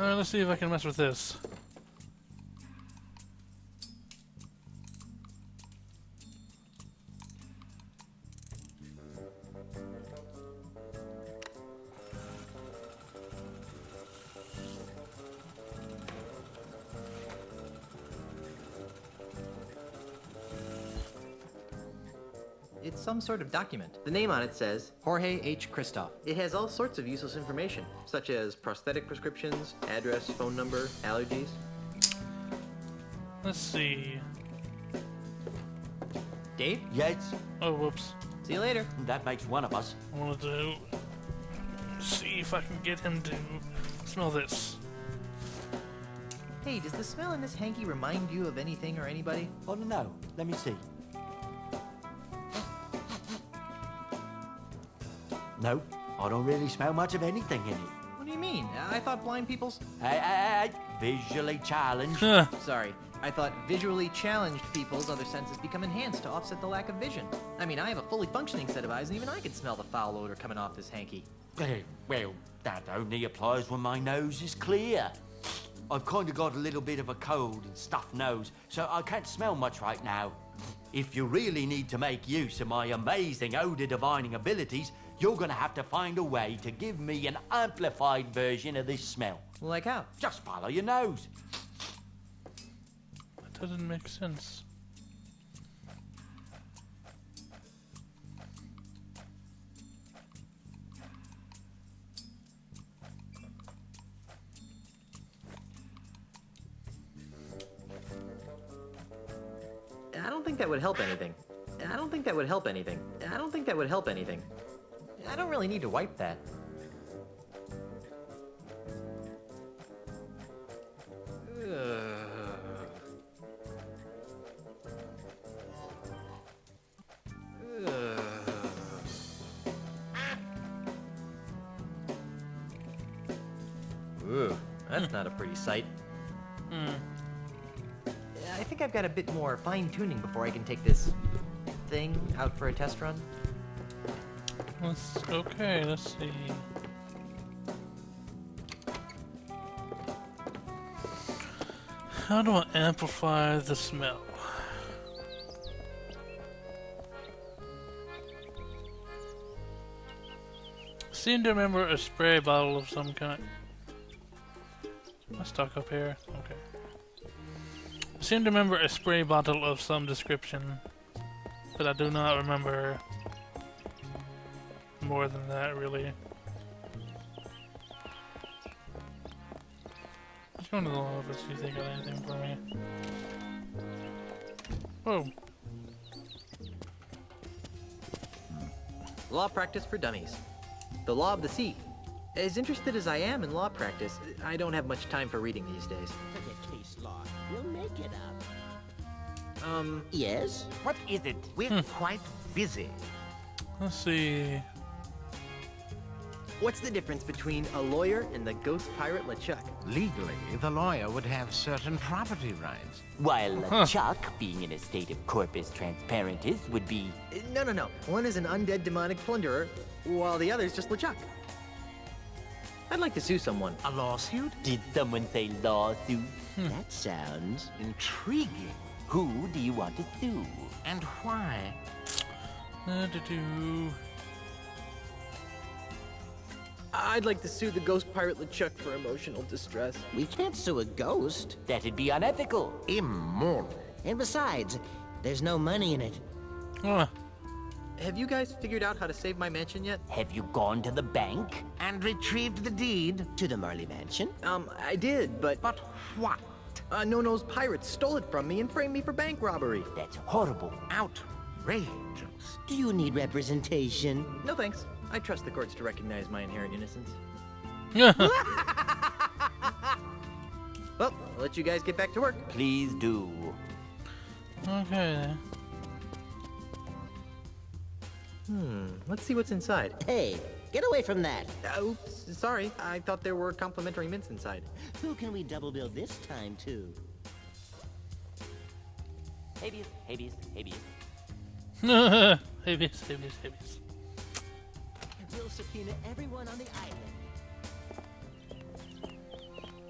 Alright, let's see if I can mess with this. It's some sort of document. The name on it says Jorge H. Christoph. It has all sorts of useless information, such as prosthetic prescriptions, address, phone number, allergies. Let's see. Dave? Yes, Oh, whoops. See you later. that makes one of us. I wanted to see if I can get him to smell this. Hey, does the smell in this hanky remind you of anything or anybody? Oh, no. Let me see. No, I don't really smell much of anything in it. What do you mean? I thought blind people's... Hey, visually challenged. Huh. Sorry. I thought visually challenged people's other senses become enhanced to offset the lack of vision. I mean, I have a fully functioning set of eyes, and even I can smell the foul odor coming off this hanky. Well, that only applies when my nose is clear. I've kind of got a little bit of a cold and stuffed nose, so I can't smell much right now. If you really need to make use of my amazing odor divining abilities, you're gonna have to find a way to give me an amplified version of this smell. Like how? Just follow your nose. That doesn't make sense. I don't think that would help anything. I don't think that would help anything. I don't think that would help anything. I don't really need to wipe that. Ooh, that's not a pretty sight. I think I've got a bit more fine-tuning before I can take this thing out for a test run. Let's see. How do I amplify the smell? Seem to remember a spray bottle of some kind. Am I stuck up here? Okay. Seem to remember a spray bottle of some description, but I do not remember more than that, really. Let's go into the office, see if they got anything for me. Whoa. Law practice for dummies. The law of the sea. As interested as I am in law practice, I don't have much time for reading these days. Forget case law. We'll make it up. Yes? What is it? We're quite busy. Let's see. What's the difference between a lawyer and the ghost pirate LeChuck? Legally, the lawyer would have certain property rights. While Chuck, being in a state of corpus transparentis, would be... No. One is an undead demonic plunderer, while the other's just LeChuck. I'd like to sue someone. A lawsuit? Did someone say lawsuit? That sounds... Intriguing. Who do you want to sue? And why? I'd like to sue the ghost pirate LeChuck for emotional distress. We can't sue a ghost. That'd be unethical. Immoral. And besides, there's no money in it. Have you guys figured out how to save my mansion yet? Have you gone to the bank? And retrieved the deed? To the Marley Mansion? I did, but But what? No-No's pirates stole it from me and framed me for bank robbery. That's horrible. Outrageous. Do you need representation? No thanks. I trust the courts to recognize my inherent innocence. Yeah. Well, I'll let you guys get back to work. Please do. Okay. Let's see what's inside. Hey, get away from that. Oops, sorry. I thought there were complimentary mints inside. Who can we double bill this time to? Habeas. Habeas. We'll subpoena everyone on the island.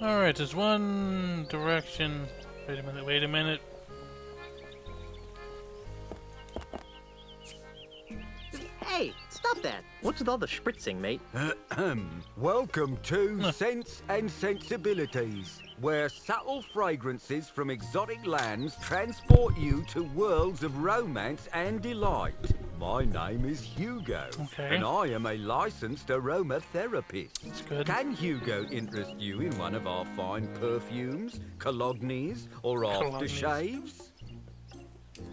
Alright, there's one direction. Wait a minute, wait a minute. Hey, stop that! What's with all the spritzing, mate? Welcome to Sense and Sensibilities, where subtle fragrances from exotic lands transport you to worlds of romance and delight. My name is Hugo, Okay. and I am a licensed aromatherapist. That's good. Can Hugo interest you in one of our fine perfumes, colognes, or aftershaves?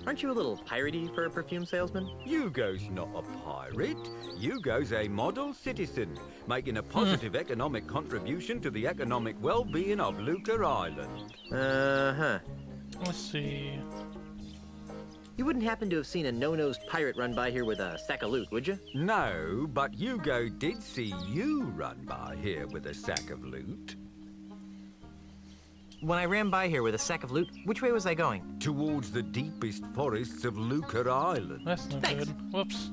Aren't you a little piratey for a perfume salesman? Hugo's not a pirate. Hugo's a model citizen, making a positive economic contribution to the economic well-being of Luca Island. Uh-huh. Let's see. You wouldn't happen to have seen a no-nosed pirate run by here with a sack of loot, would you? No, but Hugo did see you run by here with a sack of loot. When I ran by here with a sack of loot, which way was I going? Towards the deepest forests of Luca Island. That's no Thanks. good. Whoops.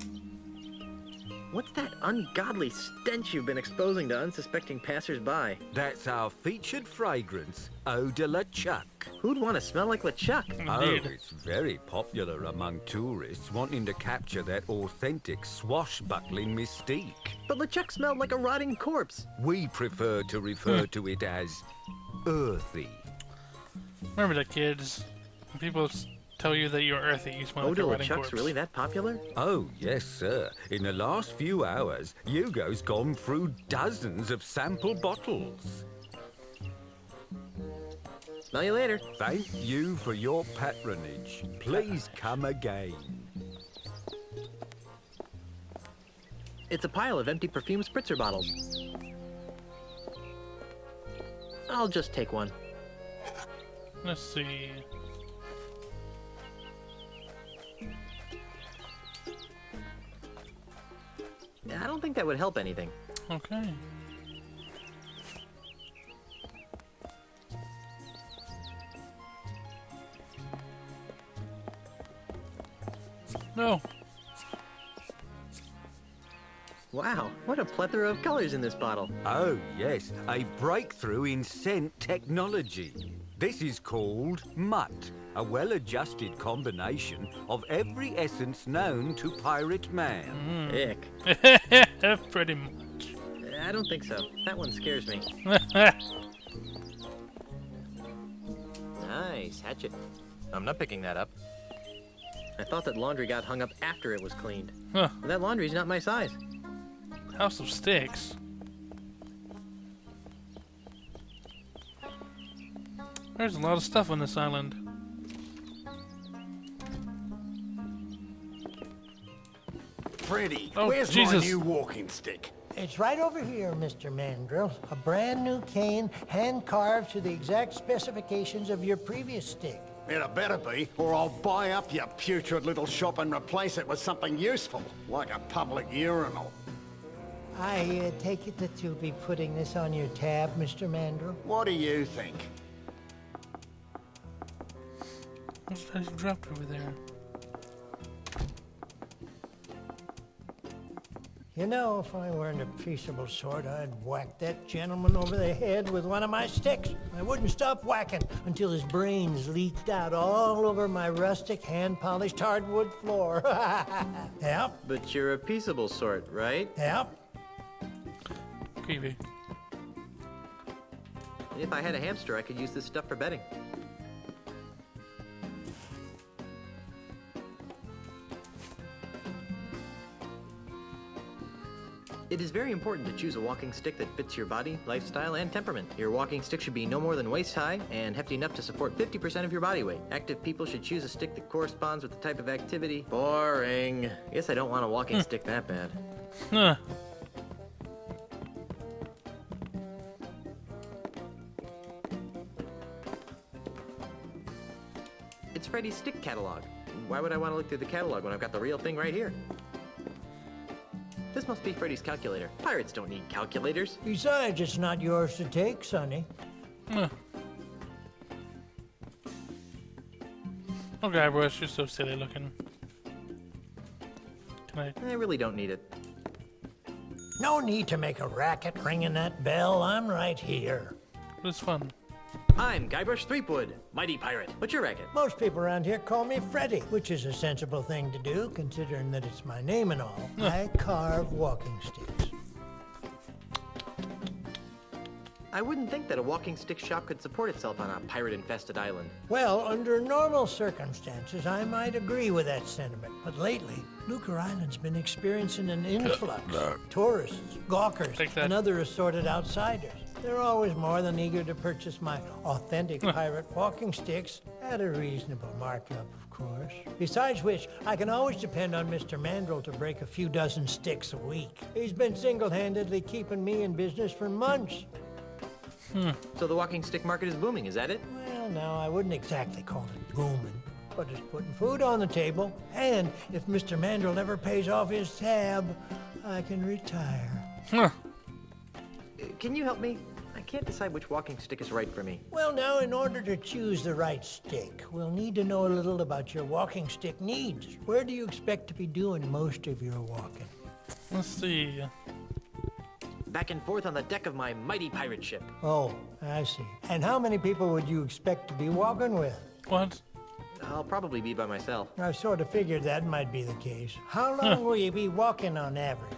What's that ungodly stench you've been exposing to unsuspecting passers-by? That's our featured fragrance, Eau de la Chuck. Who'd want to smell like LeChuck? Oh, Indeed. it's very popular among tourists wanting to capture that authentic swashbuckling mystique. But LeChuck smelled like a rotting corpse. We prefer to refer to it as earthy. Remember that, kids. When people tell you that you're earthy, you smell Eau like a de rotting LeChuck's corpse. really that popular? Oh, yes, sir. In the last few hours, Hugo's gone through dozens of sample bottles. Smell you later. Thank you for your patronage. Please come again. It's a pile of empty perfume spritzer bottles. I'll just take one. Let's see. I don't think that would help anything. Okay. No. Wow, what a plethora of colors in this bottle. Oh, yes, a breakthrough in scent technology. This is called Mutt, a well-adjusted combination of every essence known to pirate man. Ick. Pretty much. I don't think so. That one scares me. Nice, hatchet. I'm not picking that up. I thought that laundry got hung up after it was cleaned. Huh. But that laundry's not my size. House of Sticks. There's a lot of stuff on this island. Freddy, Oh, where's Jesus. my new walking stick? It's right over here, Mr. Mandrill. A brand new cane, hand-carved to the exact specifications of your previous stick. It better be, or I'll buy up your putrid little shop and replace it with something useful, like a public urinal. I take it that you'll be putting this on your tab, Mr. Mandrill? What do you think? What's that you dropped over there? You know, if I weren't a peaceable sort, I'd whack that gentleman over the head with one of my sticks. I wouldn't stop whacking until his brains leaked out all over my rustic, hand-polished hardwood floor. Yep, But you're a peaceable sort, right? yep. Creepy. If I had a hamster, I could use this stuff for bedding. It is very important to choose a walking stick that fits your body, lifestyle, and temperament. Your walking stick should be no more than waist high and hefty enough to support 50% of your body weight. Active people should choose a stick that corresponds with the type of activity. Boring. I guess I don't want a walking stick that bad. Huh. It's Freddy's stick catalog. Why would I want to look through the catalog when I've got the real thing right here? This must be Freddy's calculator. Pirates don't need calculators. Besides, it's not yours to take, Sonny. Huh. Oh, Guybrush, you're so silly looking. Can I? I really don't need it. No need to make a racket ringing that bell. I'm right here. But it's fun. I'm Guybrush Threepwood, mighty pirate. What's your racket? Most people around here call me Freddy, which is a sensible thing to do, considering that it's my name and all. I carve walking sticks. I wouldn't think that a walking stick shop could support itself on a pirate-infested island. Well, under normal circumstances, I might agree with that sentiment. But lately, Lucre Island's been experiencing an influx. Tourists, gawkers, Take that. and other assorted outsiders. They're always more than eager to purchase my authentic pirate walking sticks at a reasonable markup, of course. Besides which, I can always depend on Mr. Mandrill to break a few dozen sticks a week. He's been single-handedly keeping me in business for months. So the walking stick market is booming, is that it? Well, no, I wouldn't exactly call it booming, but it's putting food on the table. And if Mr. Mandrill ever pays off his tab, I can retire. Huh. Can you help me? I can't decide which walking stick is right for me. Well, now, in order to choose the right stick, we'll need to know a little about your walking stick needs. Where do you expect to be doing most of your walking? Let's see. Back and forth on the deck of my mighty pirate ship. Oh, I see. And how many people would you expect to be walking with? What? I'll probably be by myself. I sort of figured that might be the case. How long will you be walking on average?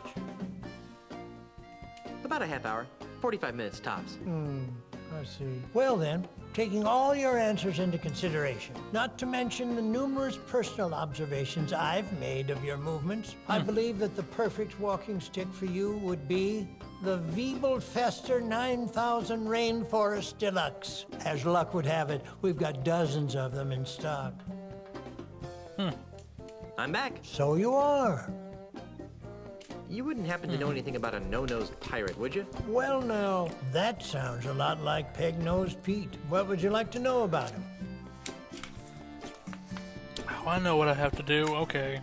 About a half hour. 45 minutes tops. I see. Well then, taking all your answers into consideration, not to mention the numerous personal observations I've made of your movements, I believe that the perfect walking stick for you would be the Wiebelfester 9000 Rainforest Deluxe. As luck would have it, we've got dozens of them in stock. I'm back. So you are. You wouldn't happen to know anything about a no-nosed pirate, would you? Well now, that sounds a lot like Peg-Nosed Pete. What would you like to know about him? Oh, I know what I have to do. Okay.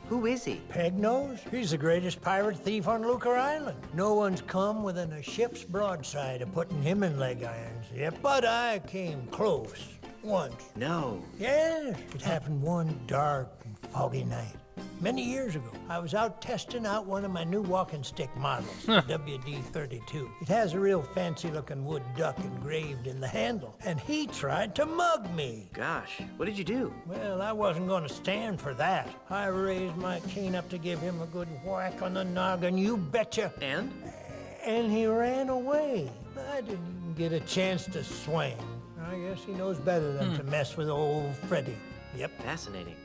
Who is he? Peg-Nose? He's the greatest pirate thief on Lucre Island. No one's come within a ship's broadside of putting him in leg irons yet. But I came close. Once. No. Yes, it happened one dark and foggy night. Many years ago, I was out testing out one of my new walking stick models, the WD-32. It has a real fancy-looking wood duck engraved in the handle, and he tried to mug me. Gosh, what did you do? Well, I wasn't going to stand for that. I raised my cane up to give him a good whack on the noggin, you betcha. And he ran away. I didn't even get a chance to swing. I guess he knows better than to mess with old Freddy. Yep. Fascinating.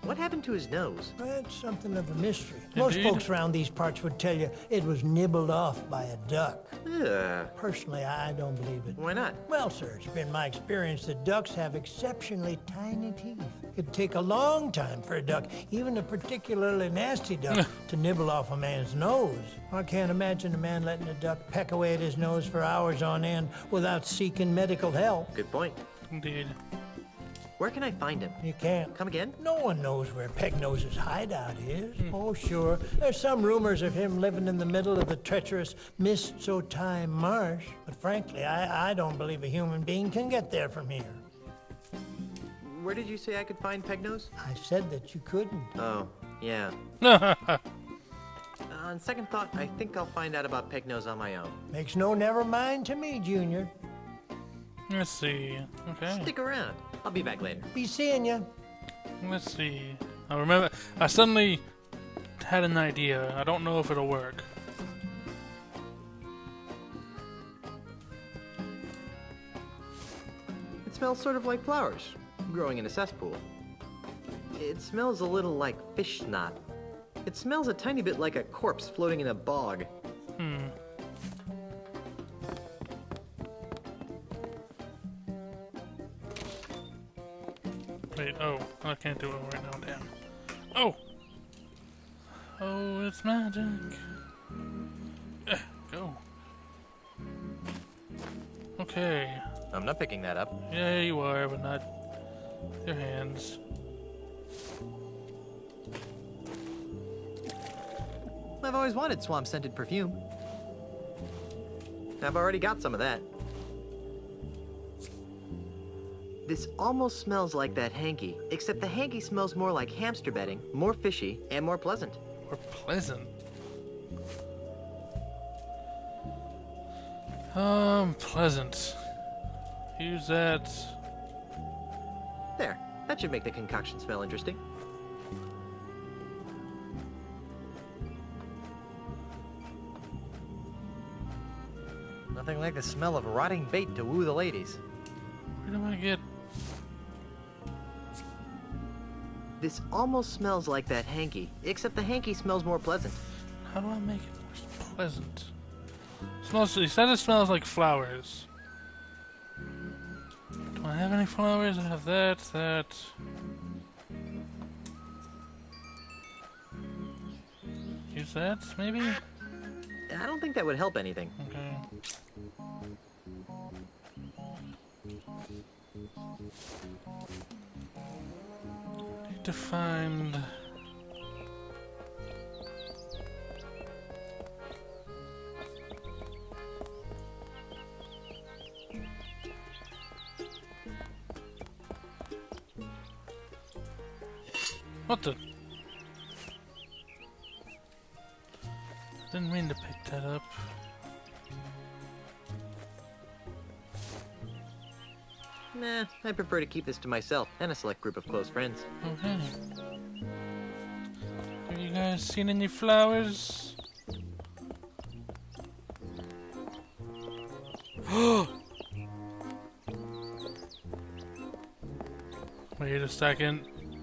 What happened to his nose? That's something of a mystery. Most Indeed. folks around these parts would tell you it was nibbled off by a duck. Ugh. Personally, I don't believe it. Why not? Well, sir, it's been my experience that ducks have exceptionally tiny teeth. It'd take a long time for a duck, even a particularly nasty duck, to nibble off a man's nose. I can't imagine a man letting a duck peck away at his nose for hours on end without seeking medical help. Good point. Indeed. Where can I find him? You can't. Come again? No one knows where Pegnose's hideout is. Oh, sure. There's some rumors of him living in the middle of the treacherous Mist-So-Time marsh. But frankly, I don't believe a human being can get there from here. Where did you say I could find Pegnose? I said that you couldn't. Oh, yeah. On second thought, I think I'll find out about Pegnose on my own. Makes no never mind to me, Junior. Let's see. Okay. Stick around. I'll be back later. Be seeing ya. Let's see. I remember. I suddenly had an idea. I don't know if it'll work. It smells sort of like flowers growing in a cesspool. It smells a little like fish snot. It smells a tiny bit like a corpse floating in a bog. Wait, oh, I can't do it right now, damn. Oh! Oh, it's magic. Go. Okay. I'm not picking that up. Yeah, you are, but not your hands. I've always wanted swamp-scented perfume. I've already got some of that. This almost smells like that hanky, except the hanky smells more like hamster bedding, more fishy, and more pleasant. Or pleasant. Pleasant. Use that. There. That should make the concoction smell interesting. Nothing like the smell of rotting bait to woo the ladies. Where do I get? This almost smells like that hanky, except the hanky smells more pleasant. How do I make it more pleasant? Smells. You said it smells like flowers. Do I have any flowers? I have that. That. Use that, maybe? I don't think that would help anything. Okay. Need to find. What the? Didn't mean to pick that up. Nah, I prefer to keep this to myself and a select group of close friends. Okay. Have you guys seen any flowers? Wait a second.